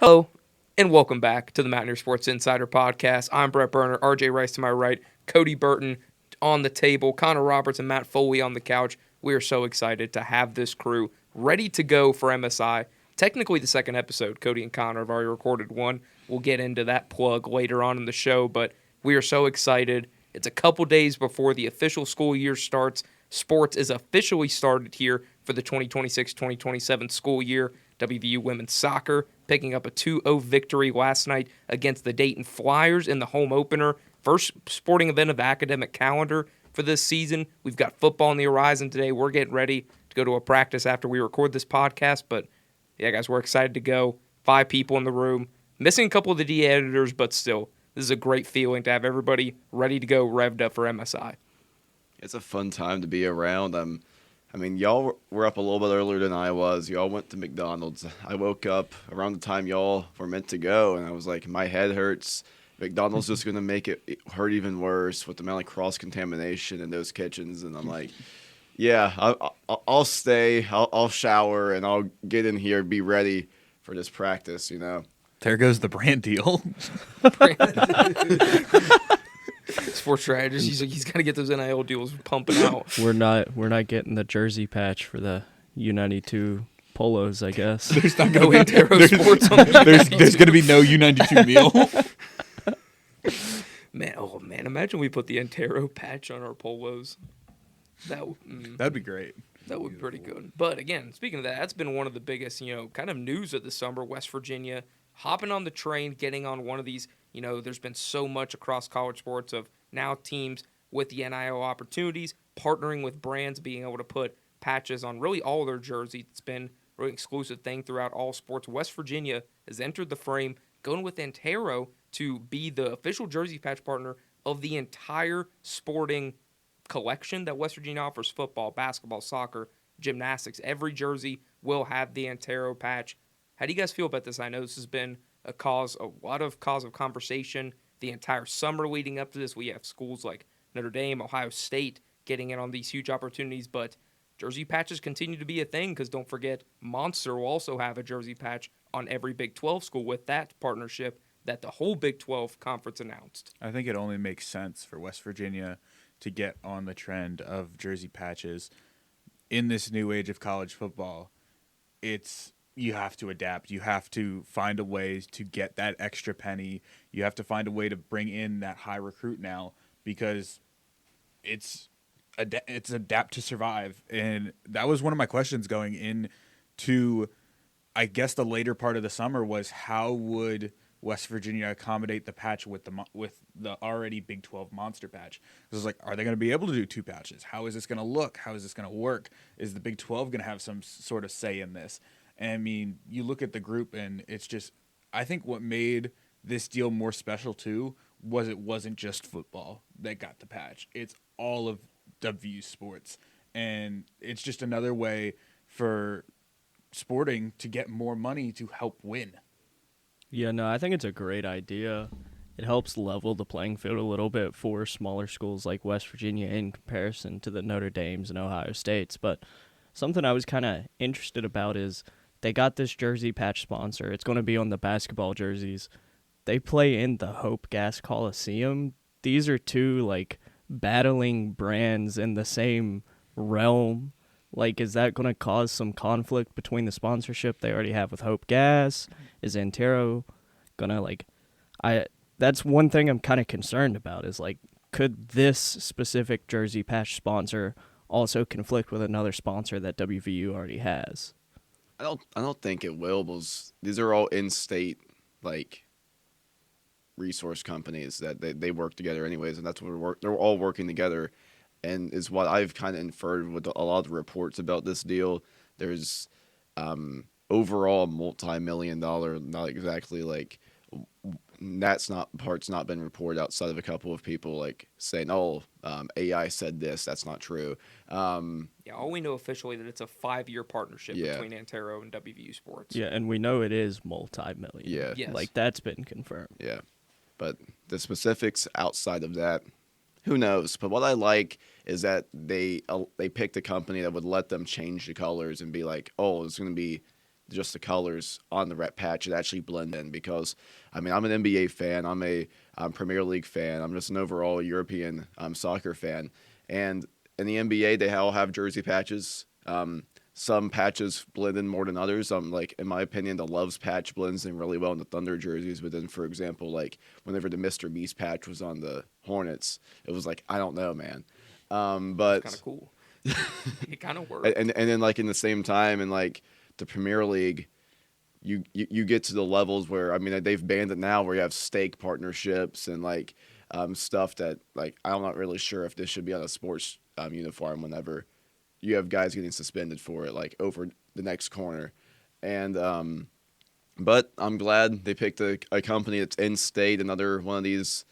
Hello, and welcome back to the Mountaineer Sports Insider Podcast. I'm Brett Berner, RJ Rice to my right, Cody Burton on the table, Connor Roberts and Matt Foley on the couch. We are so excited to have this crew ready to go for MSI. Technically the second episode. Cody and Connor have already recorded one. We'll get into that plug later on in the show, but we are so excited. It's a couple days before the official school year starts. Sports is officially started here for the 2026-2027 school year. WVU women's soccer picking up a 2-0 victory last night against the Dayton Flyers in the home opener. First sporting event of the academic calendar for this season. We've got football on the horizon today. We're getting ready to go to a practice after we record this podcast. But, yeah, guys, we're excited to go. 5 people in the room. Missing a couple of the D editors, but still, this is a great feeling to have everybody ready to go, revved up for MSI. It's a fun time to be around. Y'all were up a little bit earlier than I was. Y'all went to McDonald's. I woke up around the time y'all were meant to go, and I was like, my head hurts. McDonald's just going to make it hurt even worse with the amount of cross-contamination in those kitchens. And I'm like, yeah, I'll stay. I'll shower, and I'll get in here and be ready for this practice, you know. There goes the brand deal. Sports strategist. He's got to get those NIL deals pumping out. We're not getting the jersey patch for the U92 polos, I guess. There's not No going to Antero Sports on the there's going to be no U92 meal. Man, imagine we put the Antero patch on our polos. That'd be great. That would be pretty good. But again, speaking of that, that's been one of the biggest, kind of news of the summer. West Virginia hopping on the train, getting on one of these. There's been so much across college sports of now teams with the NIL opportunities, partnering with brands, being able to put patches on really all their jerseys. It's been a really exclusive thing throughout all sports. West Virginia has entered the frame, going with Antero to be the official jersey patch partner of the entire sporting collection that West Virginia offers: football, basketball, soccer, gymnastics. Every jersey will have the Antero patch. How do you guys feel about this? I know this has been a lot of conversation the entire summer leading up to this. We have schools like Notre Dame, Ohio State getting in on these huge opportunities, but jersey patches continue to be a thing because don't forget, Monster will also have a jersey patch on every Big 12 school with that partnership that the whole Big 12 conference announced. I think it only makes sense for West Virginia to get on the trend of jersey patches in this new age of college football. You have to adapt. You have to find a way to get that extra penny. You have to find a way to bring in that high recruit now because it's adapt to survive. And that was one of my questions going into, I guess, the later part of the summer was how would West Virginia accommodate the patch with the already Big 12 monster patch? Because it's like, are they going to be able to do 2 patches? How is this going to look? How is this going to work? Is the Big 12 going to have some sort of say in this? And I mean, you look at the group, and it's just, I think what made this deal more special too was it wasn't just football that got the patch. It's all of WVU sports, and it's just another way for sporting to get more money to help win. Yeah, no, I think it's a great idea. It helps level the playing field a little bit for smaller schools like West Virginia in comparison to the Notre Dames and Ohio States. But something I was kind of interested about is they got this jersey patch sponsor. It's going to be on the basketball jerseys. They play in the Hope Gas Coliseum. These are 2, battling brands in the same realm. Is that going to cause some conflict between the sponsorship they already have with Hope Gas? Is Antero going to, that's one thing I'm kind of concerned about is, could this specific jersey patch sponsor also conflict with another sponsor that WVU already has? I don't think it will, because these are all in-state resource companies that they work together anyways, and that's what they're all working together, and is what I've kind of inferred with a lot of the reports about this deal. There's overall multi-million-dollar, not exactly that's not been reported outside of a couple of people saying, AI said this, that's not true. All we know officially that it's a 5-year partnership between Antero and WVU Sports. Yeah, and we know it is multi-million. Yeah. Yes. That's been confirmed. Yeah. But the specifics outside of that, who knows? But what I like is that they picked a company that would let them change the colors and be like, oh, it's going to be just the colors on the rep patch, it actually blend in because, I mean, I'm an NBA fan. I'm a Premier League fan. I'm just an overall European soccer fan. And in the NBA, they all have jersey patches. Some patches blend in more than others. Like, in my opinion, the Loves patch blends in really well in the Thunder jerseys. But then, for example, like whenever the Mr. Beast patch was on the Hornets, it was like, I don't know, man. But It's kind of cool. It kind of worked. and then like in the same time in like the Premier League, you get to the levels where, I mean, they've banned it now where you have stake partnerships and like stuff that, like, I'm not really sure if this should be on a sports uniform whenever you have guys getting suspended for it, like over the next corner. And but I'm glad they picked a company that's in-state, another one of these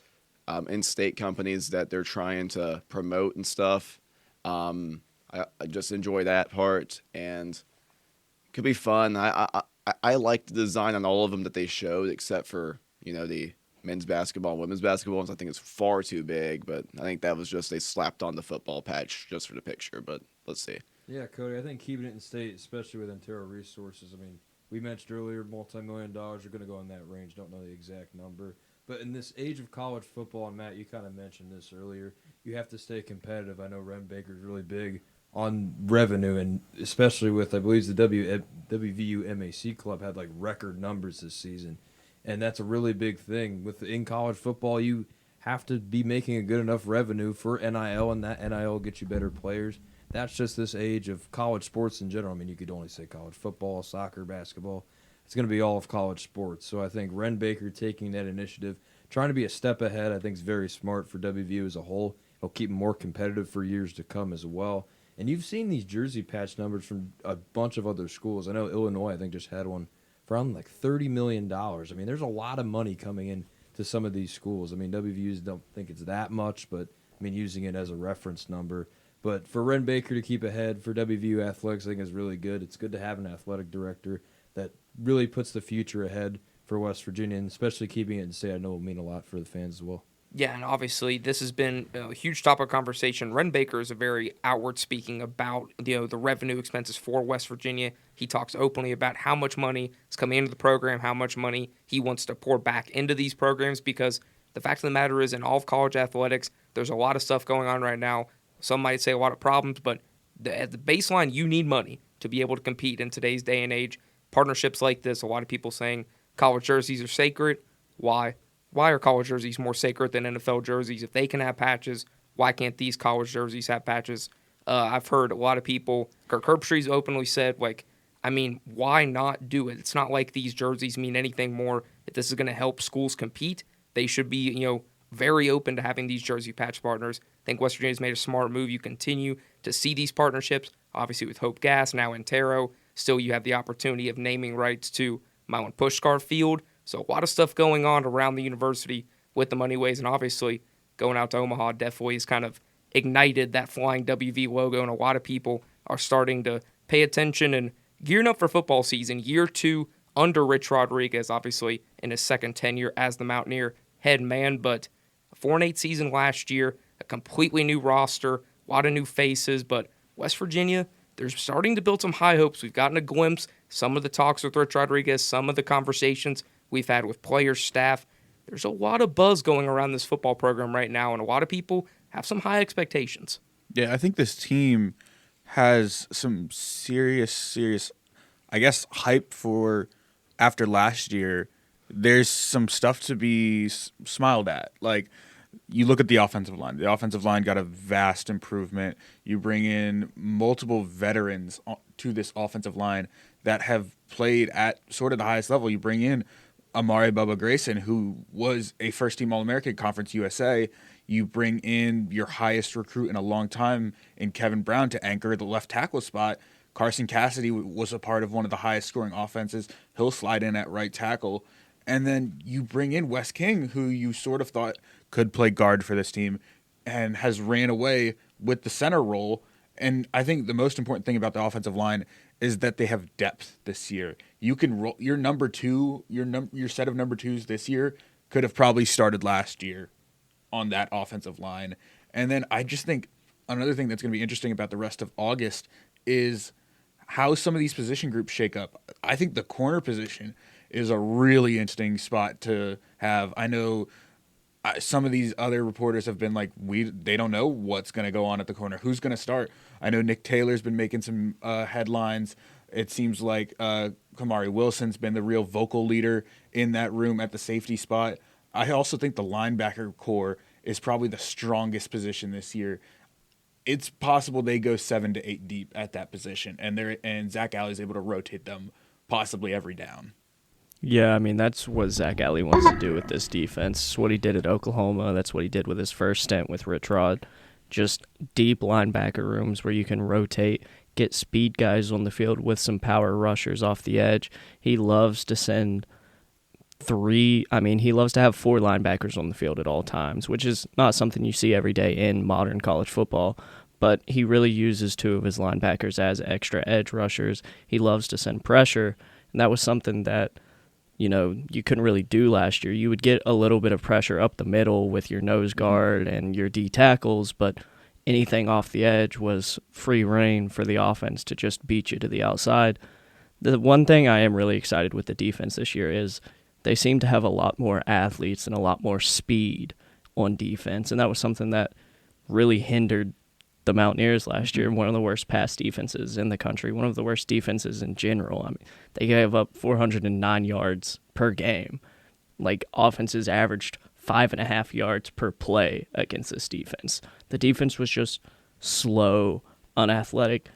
in-state companies that they're trying to promote and stuff. I just enjoy that part, and it could be fun. I like the design on all of them that they showed, except for, you know, the men's basketball and women's basketball ones. I think it's far too big, but I think that was just they slapped on the football patch just for the picture. But let's see. Yeah, Cody, I think keeping it in state, especially with Ontario resources, I mean, we mentioned earlier multi-million dollars are going to go in that range. Don't know the exact number. But in this age of college football, and Matt, you kind of mentioned this earlier, you have to stay competitive. I know Ren Baker's really big on revenue, and especially with, I believe, the WVU MAC club had like record numbers this season. And that's a really big thing. In college football, you have to be making a good enough revenue for NIL, and that NIL gets you better players. That's just this age of college sports in general. I mean, you could only say college football, soccer, basketball. It's going to be all of college sports. So I think Ren Baker taking that initiative, trying to be a step ahead, I think is very smart for WVU as a whole. It'll keep them more competitive for years to come as well. And you've seen these jersey patch numbers from a bunch of other schools. I know Illinois, I think, just had one for around like $30 million. I mean, there's a lot of money coming in to some of these schools. I mean, WVU's don't think it's that much, but, I mean, using it as a reference number. But for Ren Baker to keep ahead for WVU athletics, I think is really good. It's good to have an athletic director that really puts the future ahead for West Virginia, and especially keeping it in state, I know will mean a lot for the fans as well. Yeah, and obviously this has been a huge topic of conversation. Ren Baker is a very outward speaking about, you know, the revenue expenses for West Virginia. He talks openly about how much money is coming into the program, how much money he wants to pour back into these programs, because the fact of the matter is, in all of college athletics, there's a lot of stuff going on right now. Some might say a lot of problems, but at the baseline, you need money to be able to compete in today's day and age. Partnerships like this, a lot of people saying college jerseys are sacred. Why? Why are college jerseys more sacred than NFL jerseys? If they can have patches, why can't these college jerseys have patches? I've heard a lot of people, Kirk Herbstreit's openly said, like, I mean, why not do it? It's not like these jerseys mean anything more. If this is going to help schools compete, they should be, you know, very open to having these jersey patch partners. I think West Virginia's made a smart move. You continue to see these partnerships, obviously with Hope Gas, now Antero. Still, you have the opportunity of naming rights to Milan Pushkar Field. So a lot of stuff going on around the university with the Moneyways, and obviously going out to Omaha definitely has kind of ignited that flying WV logo, and a lot of people are starting to pay attention and gearing up for football season. Year 2 under Rich Rodriguez, obviously in his second tenure as the Mountaineer head man, but a 4-8 season last year, a completely new roster, a lot of new faces, but West Virginia, they're starting to build some high hopes. We've gotten a glimpse, some of the talks with Rich Rodriguez, some of the conversations we've had with players, staff. There's a lot of buzz going around this football program right now, and a lot of people have some high expectations. Yeah, I think this team has some serious, I guess, hype for after last year. There's some stuff to be smiled at. Like, you look at the offensive line. The offensive line got a vast improvement. You bring in multiple veterans to this offensive line that have played at sort of the highest level. You bring in Amari Bubba Grayson, who was a first-team All-American Conference USA. You bring in your highest recruit in a long time in Kevin Brown to anchor the left tackle spot. Carson Cassidy was a part of one of the highest-scoring offenses. He'll slide in at right tackle. And then you bring in Wes King, who you sort of thought could play guard for this team and has ran away with the center role. And I think the most important thing about the offensive line is that they have depth this year. You can roll your number two, your set of number twos this year could have probably started last year on that offensive line. And then I just think another thing that's going to be interesting about the rest of August is how some of these position groups shake up. I think the corner position is a really interesting spot to have. I know some of these other reporters have been like, they don't know what's going to go on at the corner. Who's going to start? I know Nick Taylor's been making some headlines. It seems like Kamari Wilson's been the real vocal leader in that room at the safety spot. I also think the linebacker core is probably the strongest position this year. It's possible they go 7 to 8 deep at that position, and Zach Alley's able to rotate them possibly every down. Yeah, I mean, that's what Zach Alley wants to do with this defense. It's what he did at Oklahoma. That's what he did with his first stint with Rich Rod. Just deep linebacker rooms where you can rotate, get speed guys on the field with some power rushers off the edge. He loves to send he loves to have 4 linebackers on the field at all times, which is not something you see every day in modern college football. But he really uses 2 of his linebackers as extra edge rushers. He loves to send pressure, and that was something that you couldn't really do last year. You would get a little bit of pressure up the middle with your nose guard and your D tackles, but anything off the edge was free reign for the offense to just beat you to the outside. The one thing I am really excited with the defense this year is they seem to have a lot more athletes and a lot more speed on defense, and that was something that really hindered the Mountaineers last year. One of the worst pass defenses in the country, one of the worst defenses in general. I mean, they gave up 409 yards per game. Like, offenses averaged 5.5 yards per play against this defense. The defense was just slow, unathletic.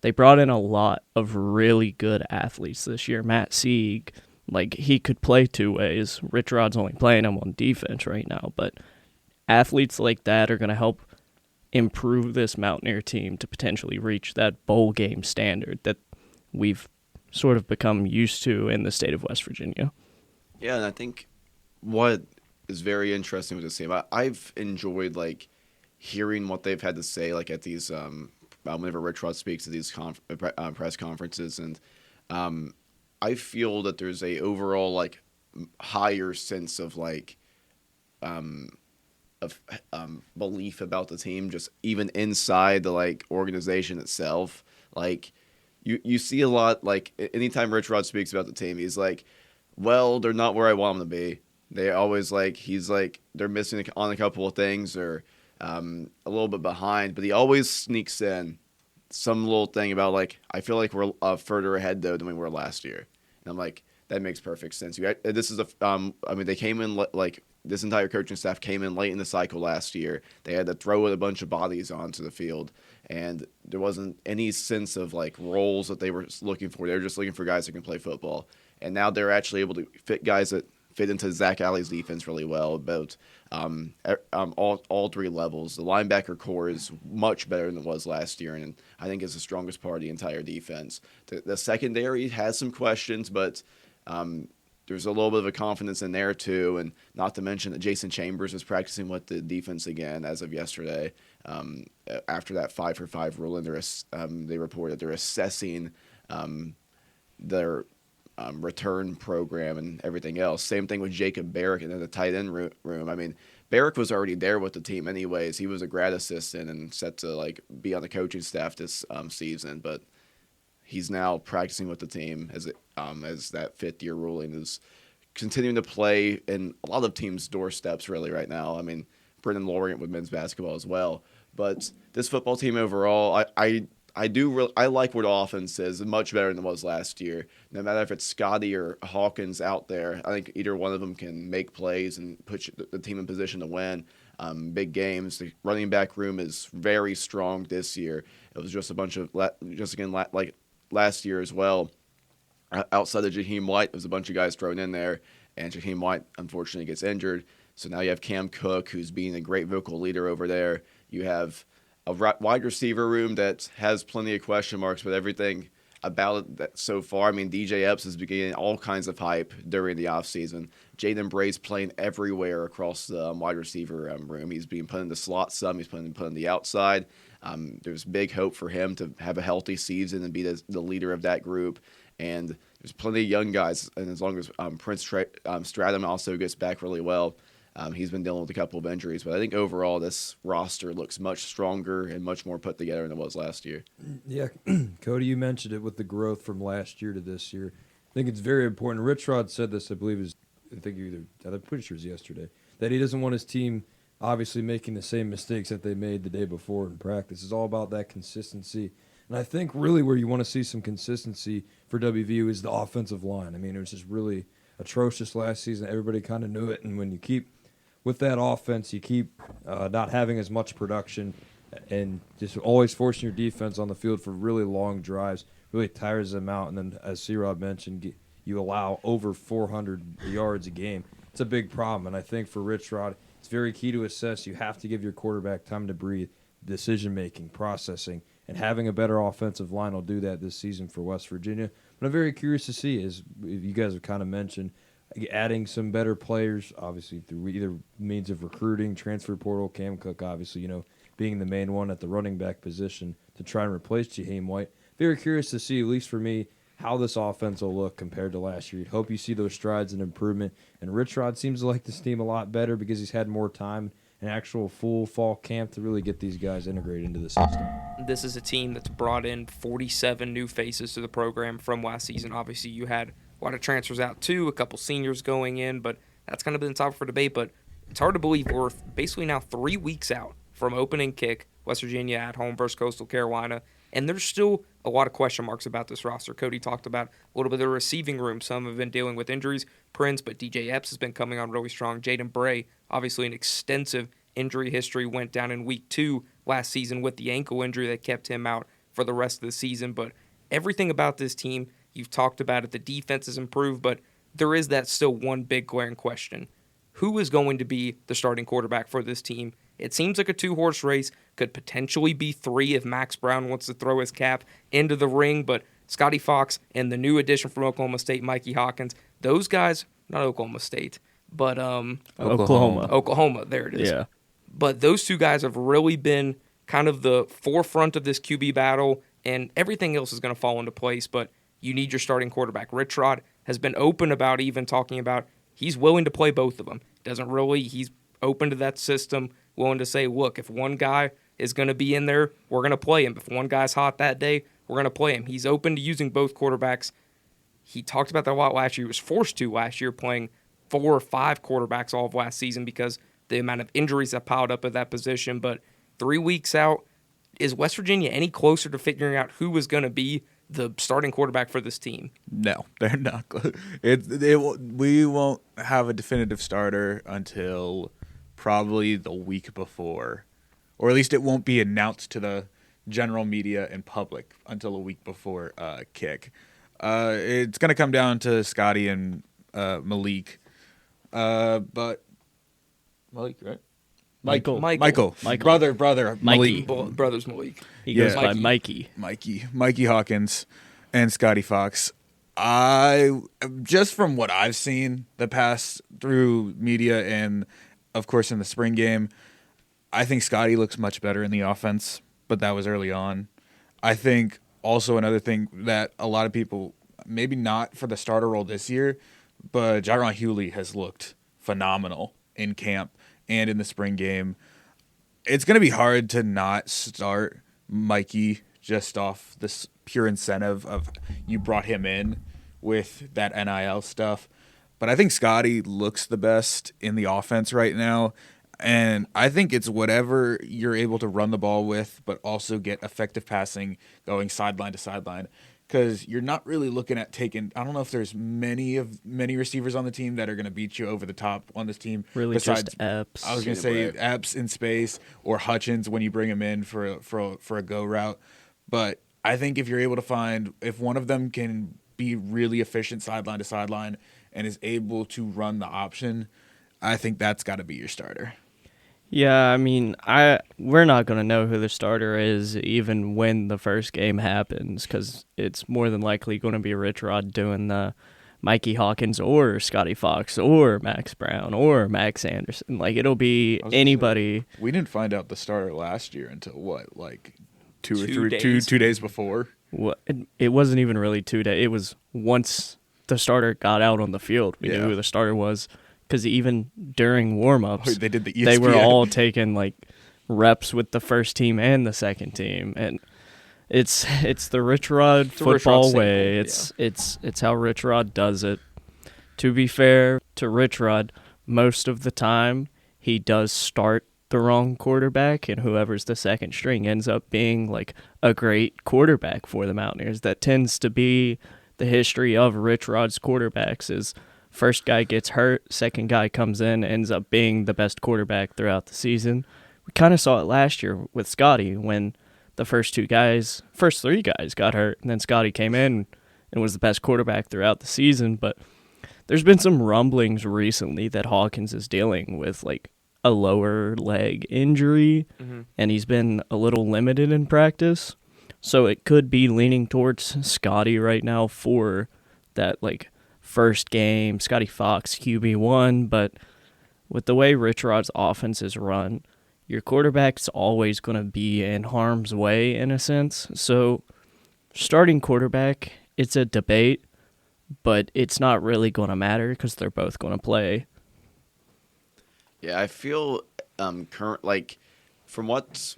They brought in a lot of really good athletes this year. Matt Sieg, he could play 2 ways. Rich Rod's only playing him on defense right now, but athletes like that are going to help improve this Mountaineer team to potentially reach that bowl game standard that we've sort of become used to in the state of West Virginia. Yeah, and I think what is very interesting with this team, I've enjoyed hearing what they've had to say at these whenever Rich Rod speaks at these press conferences, and I feel that there's a overall higher sense of belief about the team, just even inside the organization itself. You see a lot, anytime Rich Rod speaks about the team, he's well, they're not where I want them to be. They always they're missing on a couple of things or a little bit behind, but he always sneaks in some little thing about I feel like we're further ahead though than we were last year. And I'm that makes perfect sense. This is they came in this entire coaching staff came in late in the cycle last year. They had to throw a bunch of bodies onto the field, and there wasn't any sense of roles that they were looking for. They were just looking for guys that can play football. And now they're actually able to fit guys that fit into Zach Alley's defense really well. About all 3 levels. The linebacker core is much better than it was last year, and I think it's the strongest part of the entire defense. The secondary has some questions, but there's a little bit of a confidence in there too, and not to mention that Jason Chambers is practicing with the defense again as of yesterday. After that 5-for-5 ruling, they reported they're assessing their return program and everything else. Same thing with Jacob Barrick in the tight end room. I mean, Barrick was already there with the team anyways. He was a grad assistant and set to be on the coaching staff this season, but he's now practicing with the team as that 5th-year ruling is continuing to play in a lot of teams' doorsteps really right now. I mean, Brendan Lorient with men's basketball as well. But this football team overall, I like what the offense is much better than it was last year. No matter if it's Scotty or Hawkins out there, I think either one of them can make plays and put the team in position to win big games. The running back room is very strong this year. It was just a bunch of last year as well. Outside of Jaheim White, there was a bunch of guys thrown in there, and Jaheim White unfortunately gets injured. So now you have Cam Cook, who's being a great vocal leader over there. You have a wide receiver room that has plenty of question marks, but everything about it that so far. I mean, DJ Epps is getting all kinds of hype during the offseason. Jaden Bray's playing everywhere across the wide receiver room. He's being put in the slot some. He's being put on the outside. There's big hope for him to have a healthy season and be the leader of that group. And there's plenty of young guys, and as long as Prince Stratham also gets back really well, He's been dealing with a couple of injuries, but I think overall this roster looks much stronger and much more put together than it was last year. Yeah, Cody, you mentioned it with the growth from last year to this year. I think it's very important. Rich Rod said this, I believe, I'm pretty sure it was yesterday, that he doesn't want his team obviously making the same mistakes that they made the day before in practice. It's all about that consistency. And I think really where you want to see some consistency for WVU is the offensive line. I mean, it was just really atrocious last season. Everybody kind of knew it. And when you keep with that offense, you keep not having as much production and just always forcing your defense on the field for really long drives, really tires them out. And then, as C-Rob mentioned, you allow over 400 yards a game. It's a big problem. And I think for Rich Rod, it's very key to assess. You have to give your quarterback time to breathe, decision-making, processing, and having a better offensive line will do that this season for West Virginia. But I'm very curious to see, as you guys have kind of mentioned, adding some better players, obviously through either means of recruiting, transfer portal, Cam Cook, obviously, being the main one at the running back position to try and replace Jaheim White. Very curious to see, at least for me, how this offense will look compared to last year. You'd hope you see those strides and improvement. And Rich Rod seems to like this team a lot better because he's had more time, an actual full fall camp to really get these guys integrated into the system. This is a team that's brought in 47 new faces to the program from last season. Obviously, you had a lot of transfers out too, a couple seniors going in, but that's kind of been topic for debate. But it's hard to believe we're basically now 3 weeks out from opening kick, West Virginia at home versus Coastal Carolina, and there's still a lot of question marks about this roster. Cody talked about a little bit of the receiving room. Some have been dealing with injuries. Prince, but DJ Epps has been coming on really strong. Jaden Bray, obviously an extensive injury history, went down in week 2 last season with the ankle injury that kept him out for the rest of the season. But everything about this team, you've talked about it. The defense has improved, but there is that still one big glaring question. Who is going to be the starting quarterback for this team? It seems like a 2-horse race, could potentially be 3 if Max Brown wants to throw his cap into the ring, but Scotty Fox and the new addition from Oklahoma State, Mikey Hawkins, those guys, not Oklahoma State, but Oklahoma, there it is. Yeah. But those two guys have really been kind of the forefront of this QB battle, and everything else is going to fall into place, but you need your starting quarterback. Rich Rod has been open about even talking about he's willing to play both of them. He's open to that system, willing to say, look, if one guy is going to be in there, we're going to play him. If one guy's hot that day, we're going to play him. He's open to using both quarterbacks. He talked about that a lot last year. He was forced to last year, playing 4 or 5 quarterbacks all of last season because the amount of injuries that piled up at that position. But 3 weeks out, is West Virginia any closer to figuring out who was going to be the starting quarterback for this team? No, they're not. We won't have a definitive starter until probably the week before, or at least it won't be announced to the general media and public until a week before kick. It's going to come down to Scotty and Malik, but Malik, right? Michael. Brother, Mikey. Malik. Brothers Malik. He goes by Mikey. Mikey. Hawkins and Scotty Fox. I just from what I've seen the past through media and of course in the spring game, I think Scotty looks much better in the offense, but that was early on. I think also another thing that a lot of people, maybe not for the starter role this year, but Jaron Hewley has looked phenomenal in camp and in the spring game. It's going to be hard to not start Mikey just off this pure incentive of you brought him in with that NIL stuff. But I think Scotty looks the best in the offense right now. And I think it's whatever you're able to run the ball with, but also get effective passing going sideline to sideline. Because you're not really looking at taking – I don't know if there's many receivers on the team that are going to beat you over the top on this team. Really besides, just Epps. I was going to say Epps in space or Hutchins when you bring him in for a go route. But I think if you're able to find – if one of them can be really efficient sideline to sideline and is able to run the option, I think that's got to be your starter. Yeah, I mean, we're not going to know who the starter is even when the first game happens because it's more than likely going to be Rich Rod doing the Mikey Hawkins or Scotty Fox or Max Brown or Max Anderson. Like, it'll be anybody. We didn't find out the starter last year until what, like 2 days before? It wasn't even really 2 days. It was once the starter got out on the field. We knew who the starter was. because even during warm-ups, They did the they were ESPN. all taking like reps with the first team and the second team, and it's the Rich Rod It's a Rich Rod football staple, way. It's how Rich Rod does it. To be fair to Rich Rod, most of the time he does start the wrong quarterback, and whoever's the second string ends up being like a great quarterback for the Mountaineers. That tends to be the history of Rich Rod's quarterbacks is first guy gets hurt, second guy comes in, ends up being the best quarterback throughout the season. We kind of saw it last year with Scotty when the first three guys got hurt, and then Scotty came in and was the best quarterback throughout the season. But there's been some rumblings recently that Hawkins is dealing with like a lower leg injury, and he's been a little limited in practice. So it could be leaning towards Scotty right now for that like first game, Scotty Fox QB1. But with the way Rich Rod's offense is run, your quarterback's always going to be in harm's way in a sense. So starting quarterback, it's a debate, but it's not really going to matter because they're both going to play. Yeah, I feel from what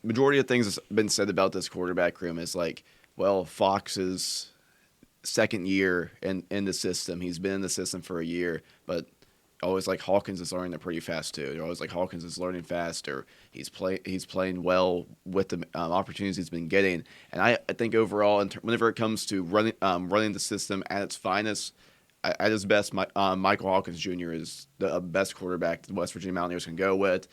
majority of things that's been said about this quarterback room is like, well, Fox's second year in the system. He's been in the system for a year, but always like Hawkins is learning it pretty fast too. They're always like Hawkins is learning faster. He's playing well with the opportunities he's been getting. And I think overall, whenever it comes to running the system at its finest, at his best, Michael Hawkins Jr. is the best quarterback the West Virginia Mountaineers can go with.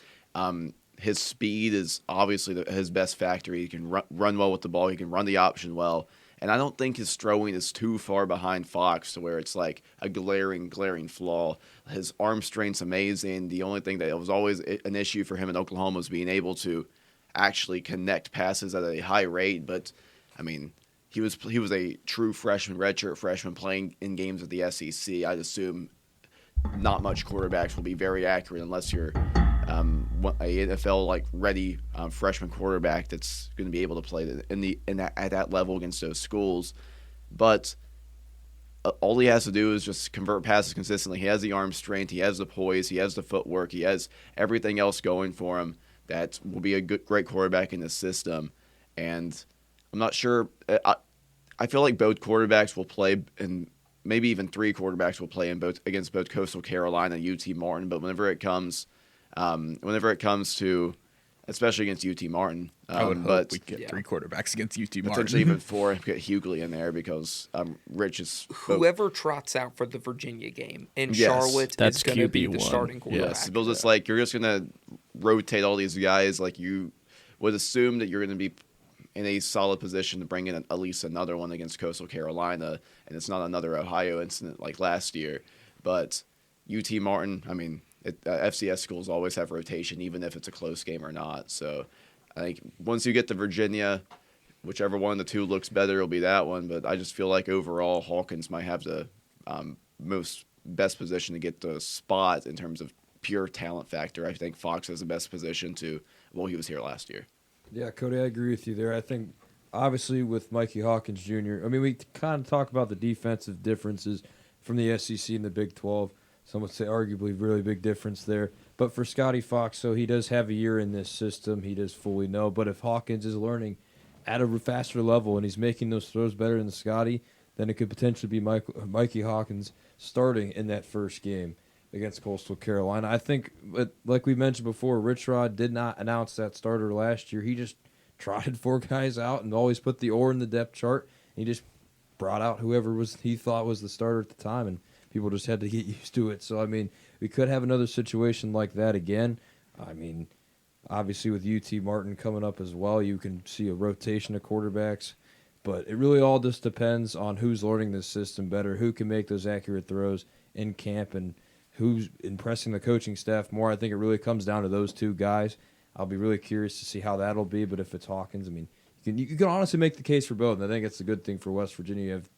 His speed is obviously his best factor. He can run well with the ball. He can run the option well. And I don't think his throwing is too far behind Fox to where it's like a glaring flaw. His arm strength's amazing. The only thing that was always an issue for him in Oklahoma was being able to actually connect passes at a high rate. But, I mean, he was a true redshirt freshman playing in games of the SEC. I'd assume not much quarterbacks will be very accurate unless you're a NFL like ready freshman quarterback that's going to be able to play at that level against those schools. But all he has to do is just convert passes consistently. He has the arm strength, he has the poise, he has the footwork, he has everything else going for him that will be a great quarterback in this system. And I'm not sure. I feel like both quarterbacks will play, and maybe even three quarterbacks will play against both Coastal Carolina and UT Martin. But whenever it comes to, especially against UT Martin, I would hope we get three quarterbacks against UT Martin. Potentially even four if we get Hughley in there because Rich is whoever trots out for the Virginia game in Yes. Charlotte That's is going to be the QB1. starting quarterback. Yes, because it's like you're just gonna rotate all these guys. Like you would assume that you're gonna be in a solid position to bring in at least another one against Coastal Carolina, and it's not another Ohio incident like last year. But UT Martin, I mean, FCS schools always have rotation, even if it's a close game or not. So I think once you get to Virginia, whichever one of the two looks better will be that one. But I just feel like overall Hawkins might have the best position to get the spot in terms of pure talent factor. I think Fox has the best position to, well, he was here last year. Yeah, Cody, I agree with you there. I think, obviously, with Mikey Hawkins Jr., I mean, we kind of talk about the defensive differences from the SEC and the Big 12. Some would say arguably really big difference there. But for Scotty Fox, so he does have a year in this system. He does fully know. But if Hawkins is learning at a faster level and he's making those throws better than Scotty, then it could potentially be Mikey Hawkins starting in that first game against Coastal Carolina. I think, like we mentioned before, Rich Rod did not announce that starter last year. He just trotted four guys out and always put the or in the depth chart. He just brought out whoever he thought was the starter at the time, and people just had to get used to it. So, I mean, we could have another situation like that again. I mean, obviously with UT Martin coming up as well, you can see a rotation of quarterbacks. But it really all just depends on who's learning this system better, who can make those accurate throws in camp, and who's impressing the coaching staff more. I think it really comes down to those two guys. I'll be really curious to see how that'll be. But if it's Hawkins, I mean, you can honestly make the case for both. And I think it's a good thing for West Virginia. You have,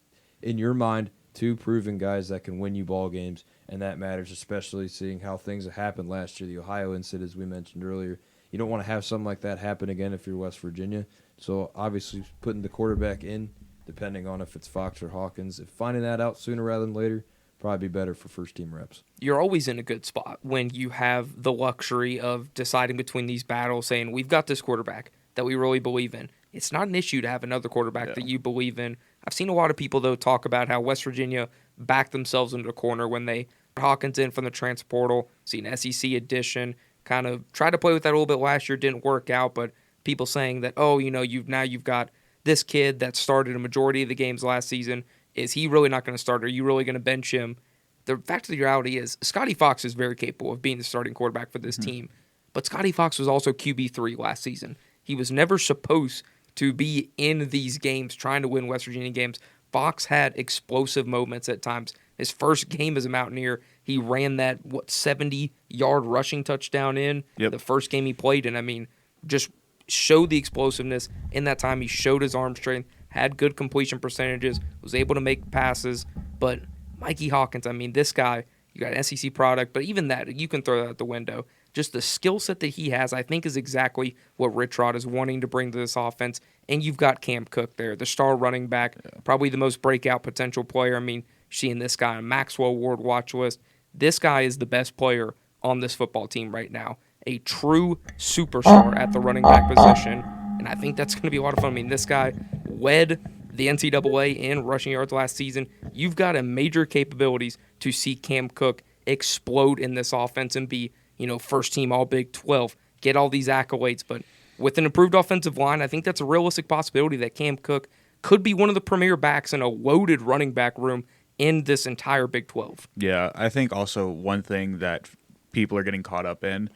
in your mind, two proven guys that can win you ball games, and that matters, especially seeing how things have happened last year. The Ohio incident, as we mentioned earlier, you don't want to have something like that happen again if you're West Virginia. So obviously putting the quarterback in, depending on if it's Fox or Hawkins, if finding that out sooner rather than later, probably be better for first-team reps. You're always in a good spot when you have the luxury of deciding between these battles, saying, we've got this quarterback that we really believe in. It's not an issue to have another quarterback that you believe in. I've seen a lot of people, though, talk about how West Virginia backed themselves into a corner when they brought Hawkins in from the transfer portal, see an SEC addition, kind of tried to play with that a little bit last year, didn't work out, but people saying that, you've got this kid that started a majority of the games last season. Is he really not going to start? Are you really going to bench him? The fact of the reality is Scotty Fox is very capable of being the starting quarterback for this team, but Scotty Fox was also QB3 last season. He was never supposed to be in these games trying to win West Virginia games. Fox had explosive moments at times. His first game as a Mountaineer, he ran that 70-yard rushing touchdown in the first game he played in. I mean, just showed the explosiveness in that time. He showed his arm strength, had good completion percentages, was able to make passes. But Mikey Hawkins, I mean, this guy, you got an SEC product, but even that, you can throw that out the window. Just the skill set that he has, I think, is exactly what Rich Rod is wanting to bring to this offense. And you've got Cam Cook there, the star running back, probably the most breakout potential player. I mean, seeing this guy on Maxwell Award watch list. This guy is the best player on this football team right now. A true superstar at the running back position. And I think that's going to be a lot of fun. I mean, this guy led the NCAA in rushing yards last season. You've got a major capabilities to see Cam Cook explode in this offense and be, first team all Big 12, get all these accolades. But with an improved offensive line, I think that's a realistic possibility that Cam Cook could be one of the premier backs in a loaded running back room in this entire Big 12. Yeah, I think also one thing that people are getting caught up in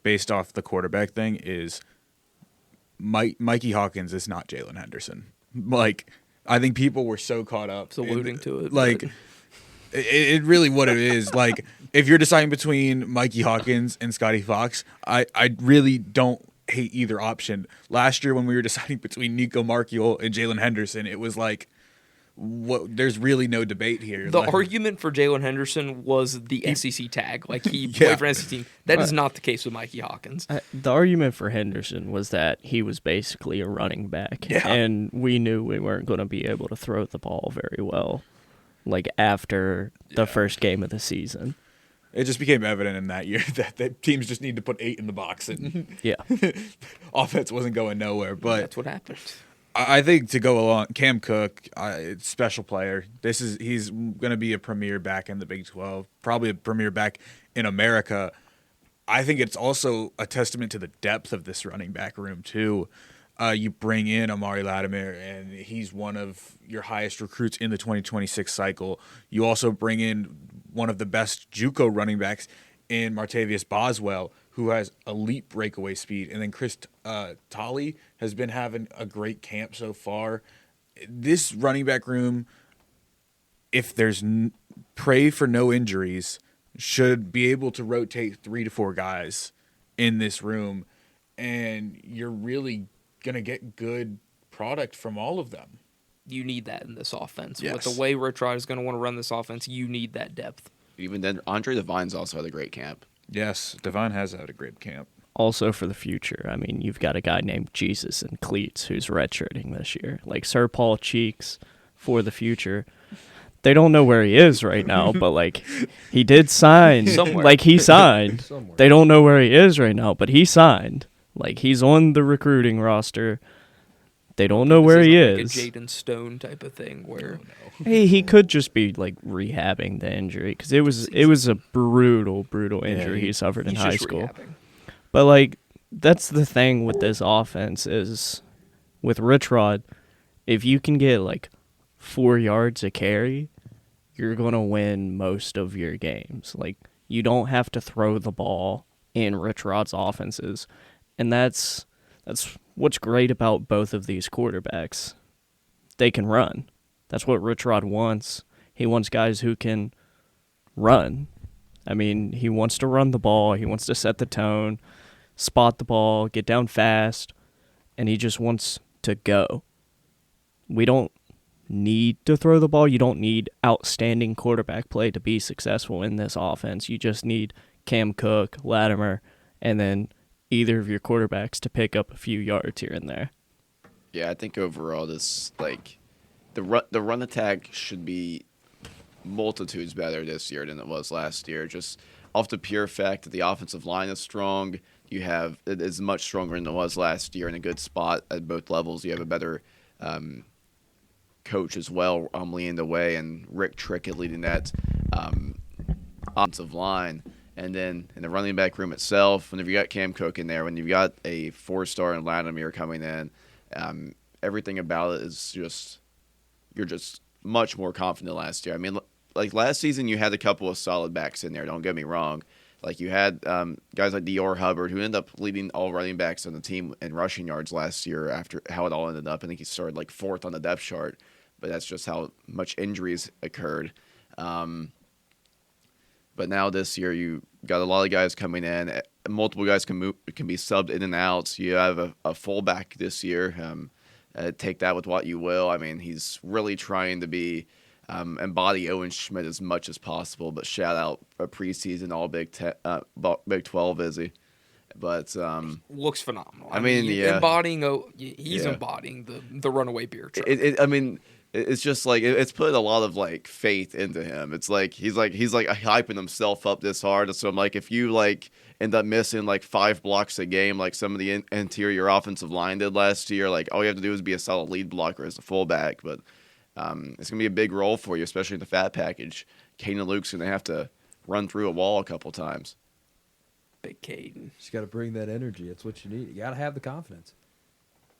based off the quarterback thing is Mikey Hawkins is not Jalen Henderson. Like, I think people were so caught up. It's alluding to it. Like, it really what it is. Like, if you're deciding between Mikey Hawkins and Scotty Fox, I really don't hate either option. Last year when we were deciding between Nico Markiel and Jalen Henderson, it was like, there's really no debate here. The argument for Jalen Henderson was the SEC tag. Like, he played for an SEC team. That is not the case with Mikey Hawkins. The argument for Henderson was that he was basically a running back, and we knew we weren't going to be able to throw the ball very well, like, after the first game of the season. It just became evident in that year that teams just need to put 8 in the box, and offense wasn't going nowhere. But that's what happened. I think to go along, Cam Cook, special player. He's going to be a premier back in the Big 12, probably a premier back in America. I think it's also a testament to the depth of this running back room too. You bring in Amari Latimer, and he's one of your highest recruits in the 2026 cycle. You also bring in one of the best JUCO running backs in Martavius Boswell, who has elite breakaway speed. And then Chris Tolley has been having a great camp so far. This running back room, if there's pray for no injuries, should be able to rotate 3 to 4 guys in this room. And you're really going to get good product from all of them. You need that in this offense. Yes. With the way Rich Rod is going to want to run this offense, you need that depth. Even then, Andre Devine's also had a great camp. Yes, Devine has had a great camp. Also for the future, I mean, you've got a guy named Jesus in cleats who's redshirting this year. Like, Sir Paul Cheeks for the future. They don't know where he is right now, but, like, he did sign. Somewhere. Like, he signed. Somewhere. They don't know where he is right now, but he signed. Like, he's on the recruiting roster. They don't know where he is. Like a Jaden Stone type of thing where Hey, he could just be, like, rehabbing the injury because it was a brutal injury he suffered in he's high just school. rehabbing. But, like, that's the thing with this offense is with Rich Rod, if you can get, like, 4 yards a carry, you're going to win most of your games. Like, you don't have to throw the ball in Rich Rod's offenses. And that's what's great about both of these quarterbacks. They can run. That's what Rich Rod wants. He wants guys who can run. I mean, he wants to run the ball. He wants to set the tone, spot the ball, get down fast, and he just wants to go. We don't need to throw the ball. You don't need outstanding quarterback play to be successful in this offense. You just need Cam Cook, Latimer, and then either of your quarterbacks to pick up a few yards here and there. Yeah, I think overall this, like, the run attack should be multitudes better this year than it was last year. Just off the pure fact that the offensive line is strong. It is much stronger than it was last year, in a good spot at both levels. You have a better coach as well, leading the way, and Rick Trickett leading that offensive line. And then in the running back room itself, whenever you got Cam Cook in there, when you've got a 4-star in Latimer coming in, everything about it is just, you're just much more confident last year. I mean, like last season, you had a couple of solid backs in there. Don't get me wrong. Like you had guys like Dior Hubbard, who ended up leading all running backs on the team in rushing yards last year after how it all ended up. I think he started like 4th on the depth chart, but that's just how much injuries occurred. But now this year, you got a lot of guys coming in. Multiple guys can be subbed in and out. You have a fullback this year. Take that with what you will. I mean, he's really trying to embody Owen Schmidt as much as possible. But shout out a preseason All Big 12, is he? But looks phenomenal. I mean, yeah, embodying the runaway beer truck. It's just like it's put a lot of like faith into him. It's like he's hyping himself up this hard. So I'm like, if you like end up missing like 5 blocks a game, like some of the interior offensive line did last year, like all you have to do is be a solid lead blocker as a fullback. But it's gonna be a big role for you, especially in the fat package. Caden Luke's gonna have to run through a wall a couple times. Big Caden. Just got to bring that energy. That's what you need. You got to have the confidence.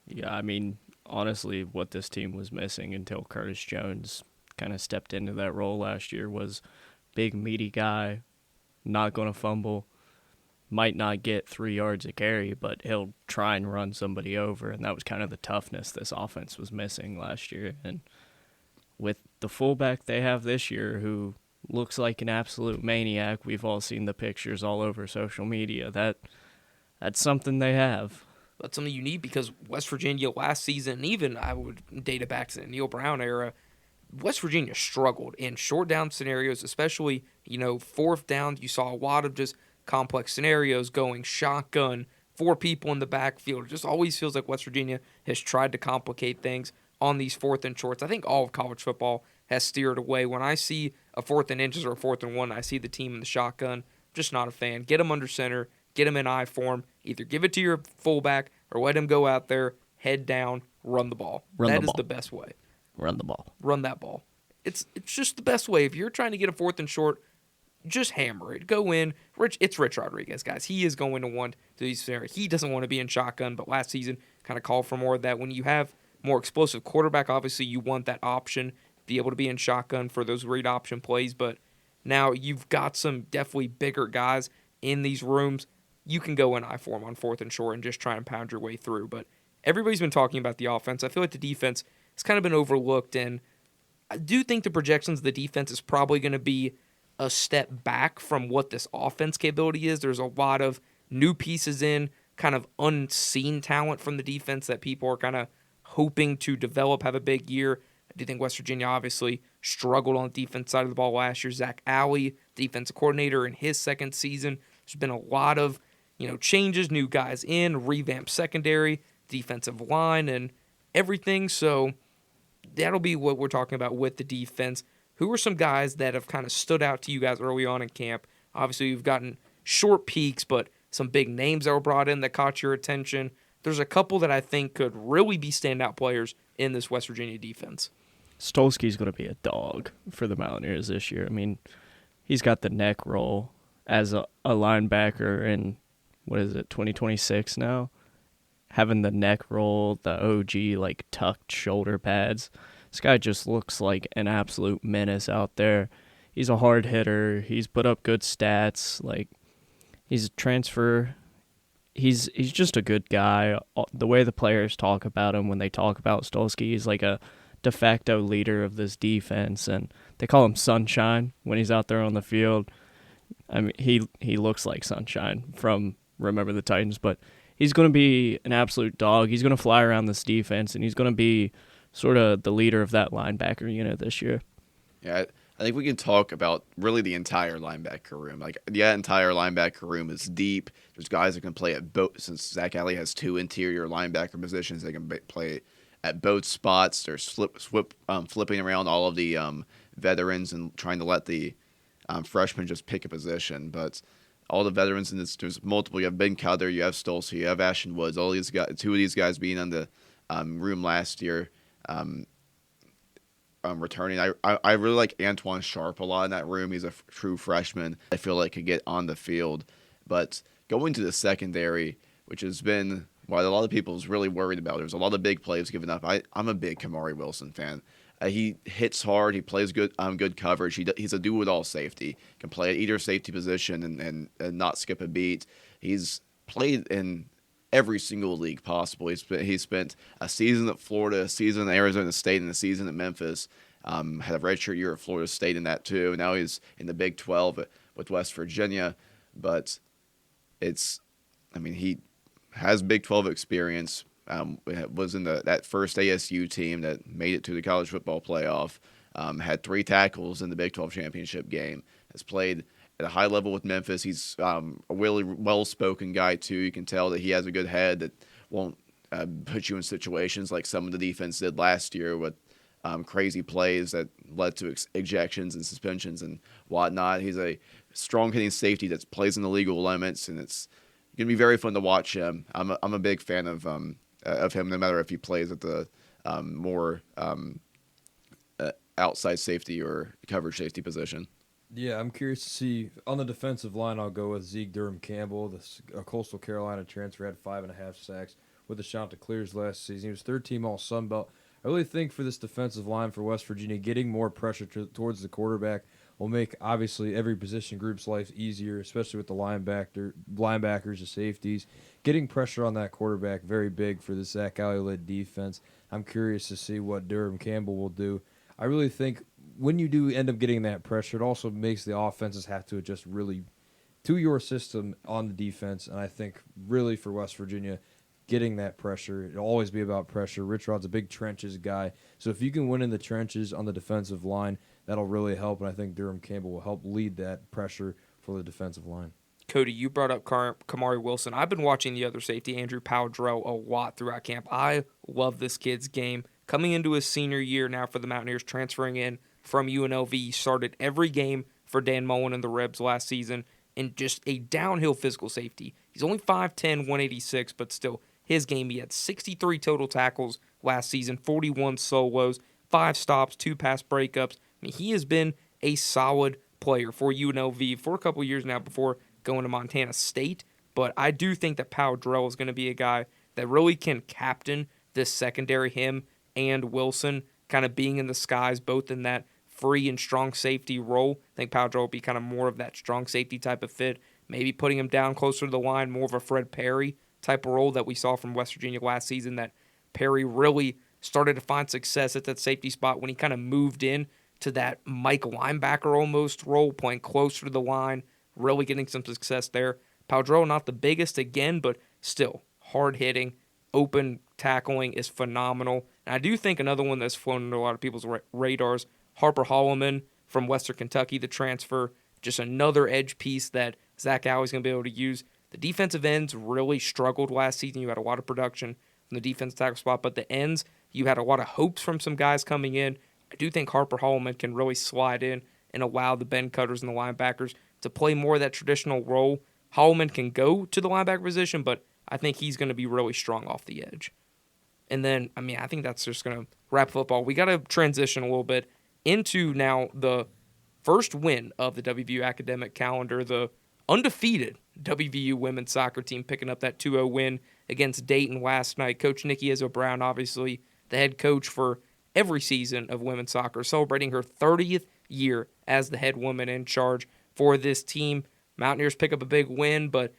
Yeah, I mean, honestly, what this team was missing until Curtis Jones kind of stepped into that role last year was big, meaty guy, not going to fumble, might not get 3 yards a carry, but he'll try and run somebody over, and that was kind of the toughness this offense was missing last year. And with the fullback they have this year, who looks like an absolute maniac, we've all seen the pictures all over social media, that's something they have. That's something you need, because West Virginia last season, and even I would date it back to the Neil Brown era, West Virginia struggled in short down scenarios, especially, 4th down. You saw a lot of just complex scenarios going shotgun, 4 people in the backfield. It just always feels like West Virginia has tried to complicate things on these 4th and shorts. I think all of college football has steered away. When I see a 4th and inches or a 4th and 1, I see the team in the shotgun. Just not a fan. Get them under center. Get him in I form. Either give it to your fullback or let him go out there, head down, run the ball. That is the best way. Run the ball. Run that ball. It's just the best way. If you're trying to get a 4th and short, just hammer it. Go in. It's Rich Rodriguez, guys. He is going to want to these scenarios. He doesn't want to be in shotgun, but last season kind of called for more of that. When you have more explosive quarterback, obviously you want that option, be able to be in shotgun for those read option plays. But now you've got some definitely bigger guys in these rooms. You can go in I form on 4th and short and just try and pound your way through. But everybody's been talking about the offense. I feel like the defense has kind of been overlooked, and I do think the projections of the defense is probably going to be a step back from what this offense capability is. There's a lot of new pieces in, kind of unseen talent from the defense that people are kind of hoping to develop, have a big year. I do think West Virginia obviously struggled on the defense side of the ball last year. Zach Alley, defensive coordinator in his 2nd season. There's been a lot of changes, new guys in, revamped secondary, defensive line, and everything. So that'll be what we're talking about with the defense. Who are some guys that have kind of stood out to you guys early on in camp? Obviously, you've gotten short peaks, but some big names that were brought in that caught your attention. There's a couple that I think could really be standout players in this West Virginia defense. Stolsky's going to be a dog for the Mountaineers this year. I mean, he's got the neck roll as a linebacker in, 2026 now? Having the neck roll, the OG, tucked shoulder pads. This guy just looks like an absolute menace out there. He's a hard hitter. He's put up good stats. He's a transfer. He's just a good guy. The way the players talk about him when they talk about Stolsky, he's like a de facto leader of this defense, and they call him Sunshine when he's out there on the field. I mean, he looks like Sunshine from Remember the Titans, but he's going to be an absolute dog. He's going to fly around this defense, and he's going to be sort of the leader of that linebacker unit this year. Yeah, I think we can talk about really the entire linebacker room. The entire linebacker room is deep. There's guys that can play at both. Since Zach Alley has 2 interior linebacker positions, they can play at both spots. There's flipping around all of the veterans and trying to let the freshmen just pick a position. But all the veterans in this, there's multiple. You have Ben Cutter, you have Stolze, you have Ashton Woods. All these guys, two of these guys being on the room last year, returning. I really like Antoine Sharp a lot in that room. He's a true freshman. I feel like could get on the field, but going to the secondary, which has been what a lot of people is really worried about. There's a lot of big plays given up. I'm a big Kamari Wilson fan. He hits hard. He plays good coverage. He's a do-it-all safety. Can play at either safety position and not skip a beat. He's played in every single league possible. He spent a season at Florida, a season at Arizona State, and a season at Memphis. Had a redshirt year at Florida State in that too. Now he's in the Big 12 with West Virginia. But he has Big 12 experience. Was in that first ASU team that made it to the college football playoff. Had 3 tackles in the Big 12 championship game. Has played at a high level with Memphis. He's a really well-spoken guy too. You can tell that he has a good head that won't put you in situations like some of the defense did last year with crazy plays that led to ejections and suspensions and whatnot. He's a strong-hitting safety that plays in the legal limits, and it's going to be very fun to watch him. I'm a big fan of him, no matter if he plays at the more outside safety or coverage safety position. Yeah, I'm curious to see. On the defensive line, I'll go with Zeke Durham-Campbell. The Coastal Carolina transfer had 5.5 sacks with the Chanticleers last season. He was third team all Sun Belt. I really think for this defensive line for West Virginia, getting more pressure towards the quarterback will make, obviously, every position group's life easier, especially with the linebackers, the safeties. Getting pressure on that quarterback, very big for the Zach Alley-led defense. I'm curious to see what Durham-Campbell will do. I really think when you do end up getting that pressure, it also makes the offenses have to adjust really to your system on the defense. And I think really for West Virginia, getting that pressure, it'll always be about pressure. Rich Rod's a big trenches guy. So if you can win in the trenches on the defensive line, that'll really help. And I think Durham-Campbell will help lead that pressure for the defensive line. Cody, you brought up Kamari Wilson. I've been watching the other safety, Andrew Powdrell, a lot throughout camp. I love this kid's game. Coming into his senior year now for the Mountaineers, transferring in from UNLV, he started every game for Dan Mullen and the Rebs last season, and just a downhill physical safety. He's only 5'10", 186, but still, his game, he had 63 total tackles last season, 41 solos, 5 stops, 2 pass breakups. I mean, he has been a solid player for UNLV for a couple years now before going to Montana State. But I do think that Powdrell is going to be a guy that really can captain this secondary, him and Wilson kind of being in the skies, both in that free and strong safety role. I think Powdrell will be kind of more of that strong safety type of fit, maybe putting him down closer to the line, more of a Fred Perry type of role that we saw from West Virginia last season, that Perry really started to find success at that safety spot when he kind of moved in to that Mike linebacker almost role, playing closer to the line, really getting some success there. Powdrell, not the biggest again, but still hard-hitting, open tackling is phenomenal. And I do think another one that's flown under a lot of people's radars, Harper Holloman from Western Kentucky, the transfer, just another edge piece that Zach Alley's going to be able to use. The defensive ends really struggled last season. You had a lot of production from the defensive tackle spot, but the ends, you had a lot of hopes from some guys coming in. I do think Harper Holloman can really slide in and allow the Ben Cutters and the linebackers to play more of that traditional role. Holloman can go to the linebacker position, but I think he's going to be really strong off the edge. And then, I think that's just going to wrap football. We got to transition a little bit into now the first win of the WVU academic calendar, the undefeated WVU women's soccer team picking up that 2-0 win against Dayton last night. Coach Nikki Izzo-Brown, obviously the head coach for every season of women's soccer, celebrating her 30th year as the head woman in charge for this team. Mountaineers pick up a big win, but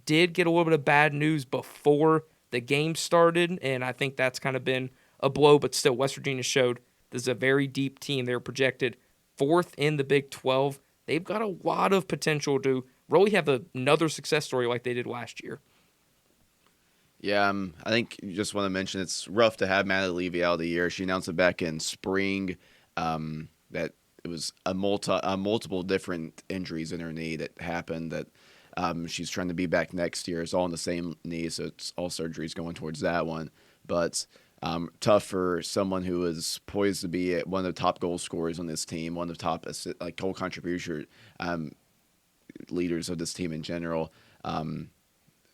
did get a little bit of bad news before the game started, and I think that's kind of been a blow, but still, West Virginia showed this is a very deep team. They're projected 4th in the Big 12. They've got a lot of potential to really have another success story like they did last year. Yeah, I think you just want to mention it's rough to have Maddie Levy out of the year. She announced it back in spring that it was multiple different injuries in her knee that happened, that she's trying to be back next year. It's all in the same knee, so it's all surgeries going towards that one. But Tough for someone who is poised to be one of the top goal scorers on this team, one of the top goal contribution leaders of this team in general,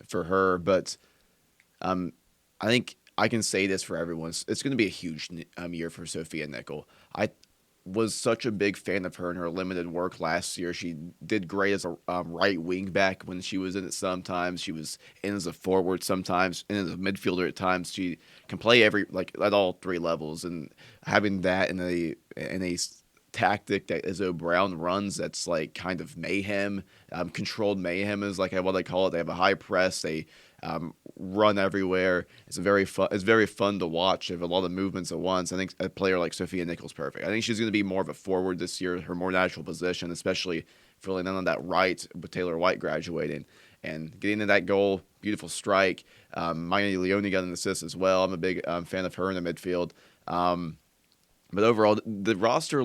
for her. But I think I can say this for everyone. It's going to be a huge year for Sophia Nickel. I was such a big fan of her in her limited work last year. She did great as a right wing back when she was in it sometimes. She was in as a forward sometimes, and as a midfielder at times. She can play at all three levels, and having that in a tactic that Izzo Brown runs, that's like kind of mayhem, controlled mayhem is like what I call it. They have a high press. They run everywhere. It's very fun to watch. They have a lot of movements at once. I think a player like Sophia Nickel's perfect. I think she's going to be more of a forward this year, her more natural position, especially filling in on that right with Taylor White graduating and getting to that goal. Beautiful strike. Maya Leone got an assist as well. I'm a big fan of her in the midfield. But overall, the roster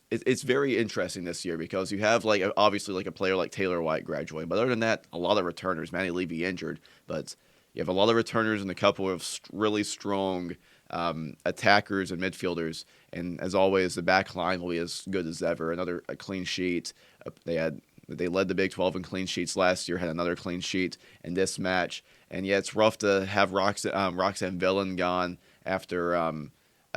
it's very interesting this year because you have obviously a player like Taylor White graduating. But other than that, a lot of returners. Manny Levy injured, but you have a lot of returners and a couple of really strong attackers and midfielders. And as always, the back line will be as good as ever. Another clean sheet. They led the Big 12 in clean sheets last year, had another clean sheet in this match. And yeah, it's rough to have Roxanne Villan gone after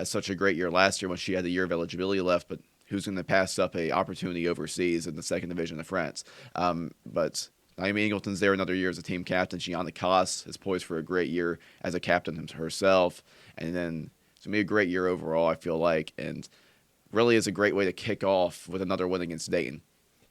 such a great year last year when she had a year of eligibility left, but who's going to pass up a opportunity overseas in the second division of France? But Naomi Ingleton's there another year as a team captain. Gianna Koss is poised for a great year as a captain herself. And then it's going to be a great year overall, I feel like, and really is a great way to kick off with another win against Dayton.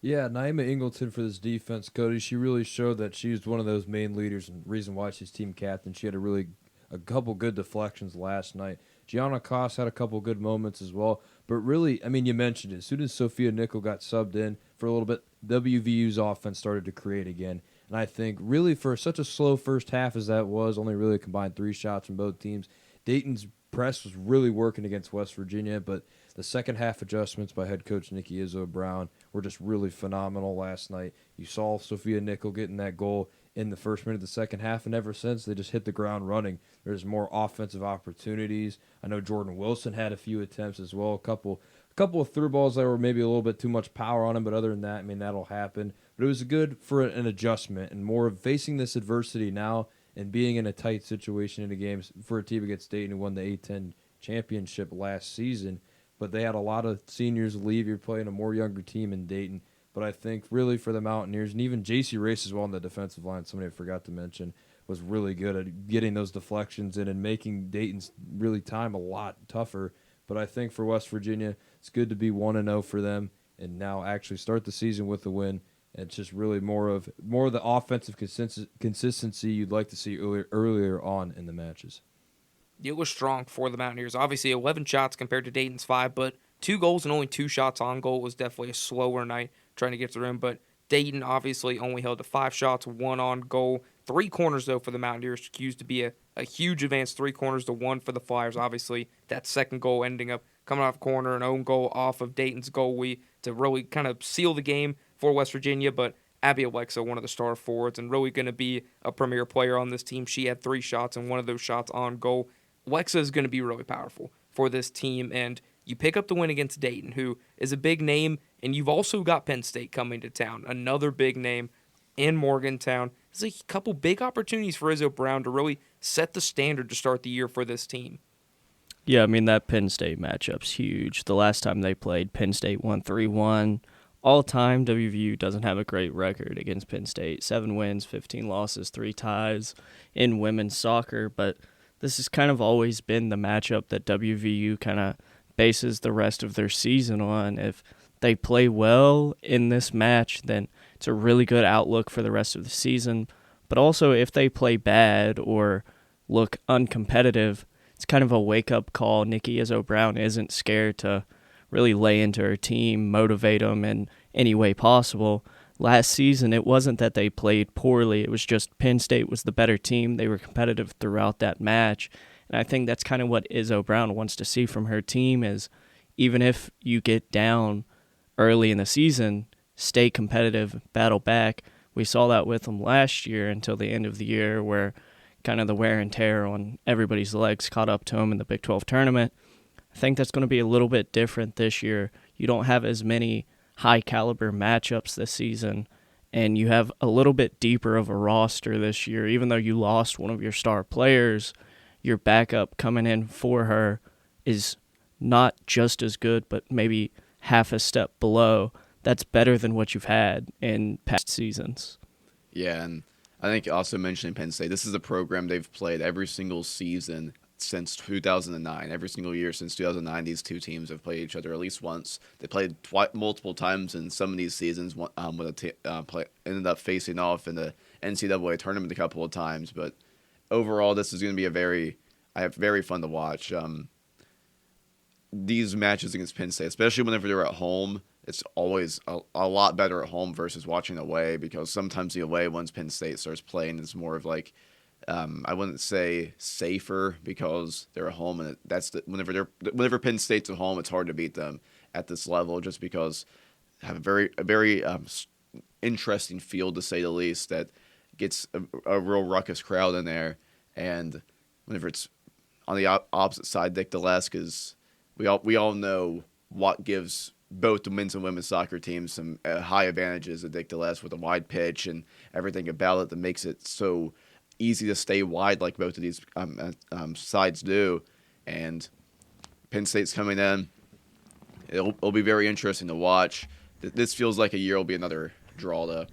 Yeah, Naima Ingleton for this defense, Cody. She really showed that she's one of those main leaders and reason why she's team captain. She had a couple good deflections last night. Gianna Koss had a couple good moments as well. But really, I mean, you mentioned it. As soon as Sophia Nickel got subbed in for a little bit, WVU's offense started to create again. And I think really for such a slow first half as that was, only really combined 3 shots from both teams, Dayton's press was really working against West Virginia. But the second half adjustments by head coach Nikki Izzo Brown were just really phenomenal last night. You saw Sophia Nickel getting that goal in the first minute of the second half, and ever since, they just hit the ground running. There's more offensive opportunities. I know Jordan Wilson had a few attempts as well, a couple of through balls that were maybe a little bit too much power on them, but other than that, I mean, that'll happen. But it was good for an adjustment and more of facing this adversity now and being in a tight situation in the games for a team against Dayton who won the A-10 championship last season. But they had a lot of seniors leave. You're playing a more younger team in Dayton. But I think really for the Mountaineers, and even J.C. Race as well on the defensive line, somebody I forgot to mention, was really good at getting those deflections in and making Dayton's really time a lot tougher. But I think for West Virginia, it's good to be 1-0 for them and now actually start the season with a win. It's just really more of the offensive consistency you'd like to see earlier on in the matches. It was strong for the Mountaineers. Obviously, 11 shots compared to Dayton's 5, but 2 goals and only 2 shots on goal was definitely a slower night trying to get to the rim. But Dayton obviously only held to 5 shots, 1 on goal. 3 corners, though, for the Mountaineers, accused to be a huge advance, 3 corners to 1 for the Flyers. Obviously, that second goal ending up coming off corner, an own goal off of Dayton's goalie to really kind of seal the game for West Virginia. But Abby Alexa, one of the star forwards, and really going to be a premier player on this team. She had 3 shots, and one of those shots on goal. Alexa is going to be really powerful for this team, and you pick up the win against Dayton, who is a big name, and you've also got Penn State coming to town, another big name in Morgantown. There's a couple big opportunities for Izzo Brown to really set the standard to start the year for this team. Yeah, I mean, that Penn State matchup's huge. The last time they played, Penn State won 3-1. All time, WVU doesn't have a great record against Penn State. 7 wins, 15 losses, 3 ties in women's soccer, but this has kind of always been the matchup that WVU kind of bases the rest of their season on. If they play well in this match, then it's a really good outlook for the rest of the season. But also, if they play bad or look uncompetitive, it's kind of a wake-up call. Nikki Izzo Brown isn't scared to really lay into her team, motivate them in any way possible. Last season, it wasn't that they played poorly. It was just Penn State was the better team. They were competitive throughout that match. And I think that's kind of what Izzo Brown wants to see from her team is even if you get down early in the season, stay competitive, battle back. We saw that with them last year until the end of the year where kind of the wear and tear on everybody's legs caught up to them in the Big 12 tournament. I think that's going to be a little bit different this year. You don't have as many high-caliber matchups this season, and you have a little bit deeper of a roster this year. Even though you lost one of your star players, your backup coming in for her is not just as good, but maybe half a step below. That's better than what you've had in past seasons. Yeah, and I think also mentioning Penn State, this is a program they've played every single season since 2009. Every single year since 2009, these two teams have played each other at least once. They played multiple times in some of these seasons. Ended up facing off in the NCAA tournament a couple of times. But overall, this is going to be very fun to watch. These matches against Penn State, especially whenever they're at home, it's always a lot better at home versus watching away, because sometimes the away ones Penn State starts playing is more of like, I wouldn't say safer because they're at home, and whenever Penn State's at home, it's hard to beat them at this level just because they have a very interesting field, to say the least, that gets a real ruckus crowd in there. And whenever it's on the opposite side, Dick Gillespie, because we all know what gives both the men's and women's soccer teams some high advantages at Dick Gillespie with a wide pitch and everything about it that makes it so easy to stay wide like both of these sides do. And Penn State's coming in. It'll be very interesting to watch. This feels like a year will be another draw, though.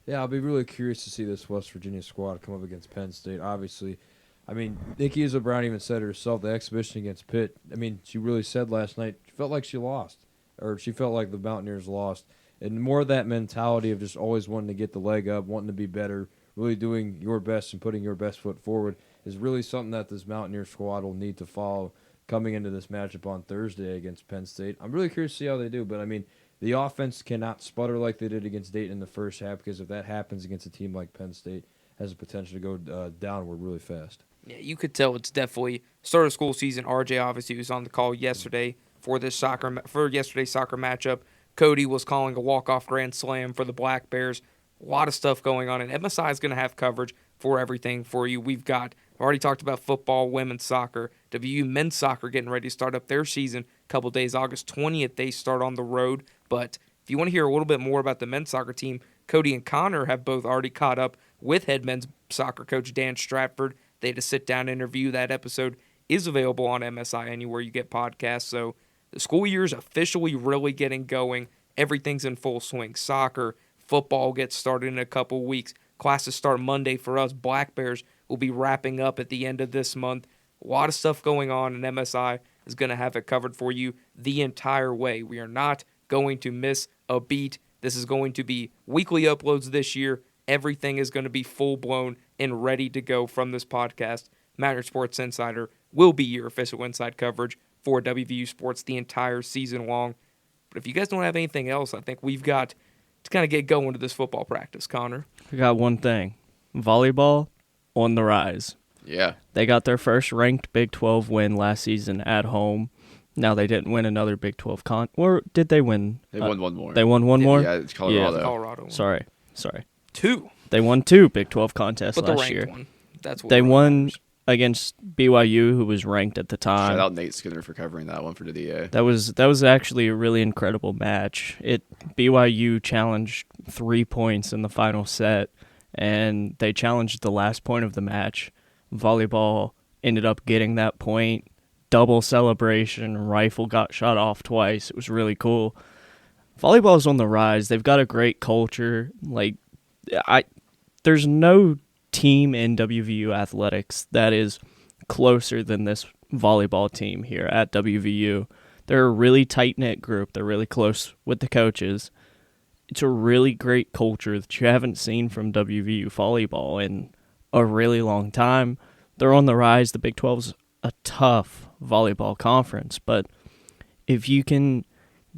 Yeah, I'll be really curious to see this West Virginia squad come up against Penn State. Obviously, I mean, Nikki Izzo Brown even said herself, the exhibition against Pitt, I mean, she really said last night, she felt like she lost, or she felt like the Mountaineers lost. And more of that mentality of just always wanting to get the leg up, wanting to be better, really doing your best and putting your best foot forward is really something that this Mountaineer squad will need to follow coming into this matchup on Thursday against Penn State. I'm really curious to see how they do, but I mean, the offense cannot sputter like they did against Dayton in the first half, because if that happens against a team like Penn State, it has the potential to go downward really fast. Yeah, you could tell it's definitely start of school season. RJ obviously was on the call yesterday for yesterday's soccer matchup. Cody was calling a walk-off grand slam for the Black Bears. A lot of stuff going on, and MSI is going to have coverage for everything for you. I've already talked about football, women's soccer, WVU men's soccer getting ready to start up their season a couple days. August 20th, they start on the road. But if you want to hear a little bit more about the men's soccer team, Cody and Connor have both already caught up with head men's soccer coach Dan Stratford. They had a sit-down interview. That episode is available on MSI anywhere you get podcasts. So the school year is officially really getting going. Everything's in full swing. Soccer, football gets started in a couple weeks. Classes start Monday for us. Black Bears will be wrapping up at the end of this month. A lot of stuff going on, and MSI is going to have it covered for you the entire way. We are not going to miss a beat. This is going to be weekly uploads this year. Everything is going to be full-blown and ready to go from this podcast. Mountaineer Sports Insider will be your official inside coverage for WVU Sports the entire season long. But if you guys don't have anything else, I think we've got to kind of get going to this football practice, Connor. I got one thing. Volleyball on the rise. Yeah. They got their first ranked Big 12 win last season at home. Now, they didn't win another Big 12 or did they win? They won one more. They won one more? Yeah, it's Colorado. Yeah. Colorado. Sorry. 2. They won 2 Big 12 contests But the last ranked year. one. That's what They really won matters. against BYU, who was ranked at the time. Shout out Nate Skinner for covering that one for the DA. That was actually a really incredible match. BYU challenged 3 points in the final set, and they challenged the last point of the match. Volleyball ended up getting that point. Double celebration. Rifle got shot off twice. It was really cool. Volleyball is on the rise. They've got a great culture. There's no team in WVU athletics that is closer than this volleyball team here at WVU. They're a really tight-knit group. They're really close with the coaches. It's a really great culture that you haven't seen from WVU volleyball in a really long time. They're on the rise. The Big 12's a tough volleyball conference, but if you can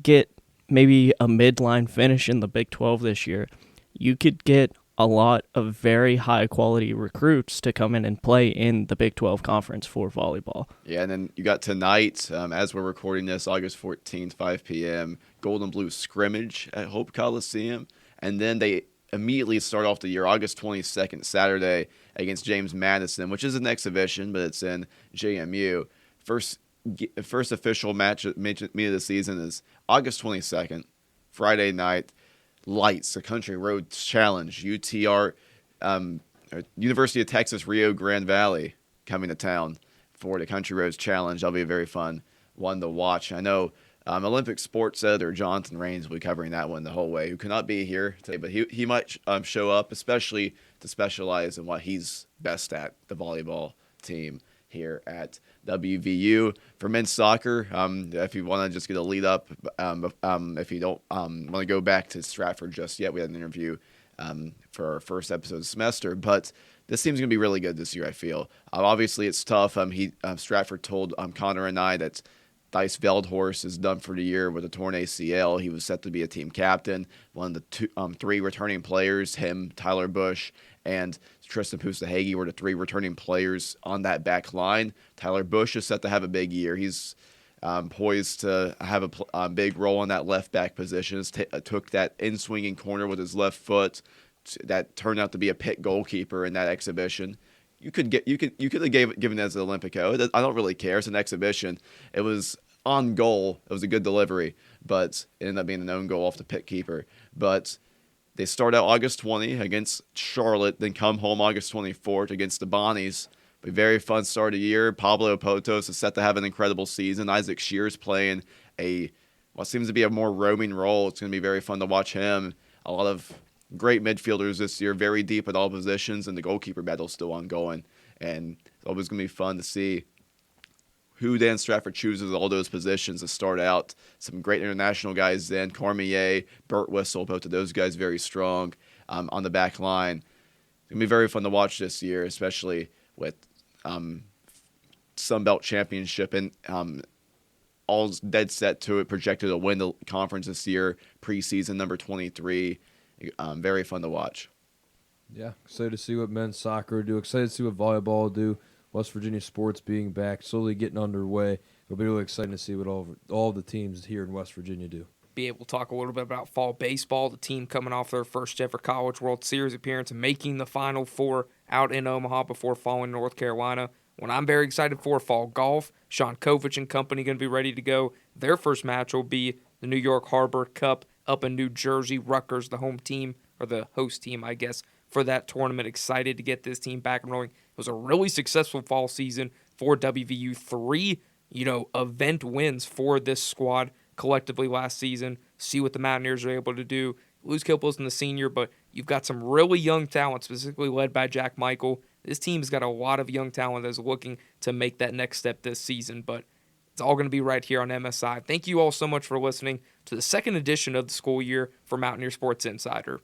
get maybe a midline finish in the Big 12 this year, you could get a lot of very high-quality recruits to come in and play in the Big 12 conference for volleyball. Yeah, and then you got tonight, as we're recording this, August 14th, 5 p.m., Gold and Blue scrimmage at Hope Coliseum. And then they immediately start off the year, August 22nd, Saturday, against James Madison, which is an exhibition, but it's in JMU. First official match of the season is August 22nd, Friday night. Lights, the Country Road Challenge, University of Texas Rio Grande Valley coming to town for the Country Roads Challenge. That'll be a very fun one to watch. I know Olympic sports editor Jonathan Raines will be covering that one the whole way, who cannot be here today, but he might show up, especially to specialize in what he's best at, the volleyball team here at WVU. For men's soccer, if you want to just get a lead up, if you don't want to go back to Stratford just yet, we had an interview for our first episode of the semester, but this team's going to be really good this year, I feel. Obviously, it's tough. Stratford told Connor and I that Dice Veldhorst is done for the year with a torn ACL. He was set to be a team captain. One of the three returning players, him, Tyler Bush, and Tristan Pusahagi were the three returning players on that back line. Tyler Bush is set to have a big year. He's poised to have a big role in that left back position. Took that in-swinging corner with his left foot that turned out to be a Pitt goalkeeper in that exhibition. You could have given it as an Olympico. I don't really care. It's an exhibition. It was on goal. It was a good delivery, but it ended up being an own goal off the Pitt keeper. But they start out August 20 against Charlotte, then come home August 24th against the Bonnies. A very fun start of the year. Pablo Potos is set to have an incredible season. Isaac Shear's playing what seems to be a more roaming role. It's going to be very fun to watch him. A lot of great midfielders this year, very deep at all positions, and the goalkeeper battle's still ongoing. And it's always going to be fun to see who Dan Stratford chooses all those positions to start out. Some great international guys then, Cormier, Burt Whistle, both of those guys very strong on the back line. It's going to be very fun to watch this year, especially with Sun Belt Championship and all's dead set to it, projected to win the conference this year, preseason number 23. Very fun to watch. Yeah, excited to see what men's soccer do. Excited to see what volleyball do. West Virginia sports being back, slowly getting underway. It'll be really exciting to see what all the teams here in West Virginia do. Be able to talk a little bit about fall baseball, the team coming off their first ever College World Series appearance and making the Final Four out in Omaha before falling to North Carolina. What I'm very excited for, fall golf. Sean Kovich and company going to be ready to go. Their first match will be the New York Harbor Cup up in New Jersey. Rutgers, the home team, or the host team, I guess, for that tournament. Excited to get this team back and rolling. It was a really successful fall season for WVU. 3, event wins for this squad collectively last season. See what the Mountaineers are able to do. Luz Kilpil's in the senior, but you've got some really young talent, specifically led by Jack Michael. This team's got a lot of young talent that's looking to make that next step this season, but it's all going to be right here on MSI. Thank you all so much for listening to the second edition of the school year for Mountaineer Sports Insider.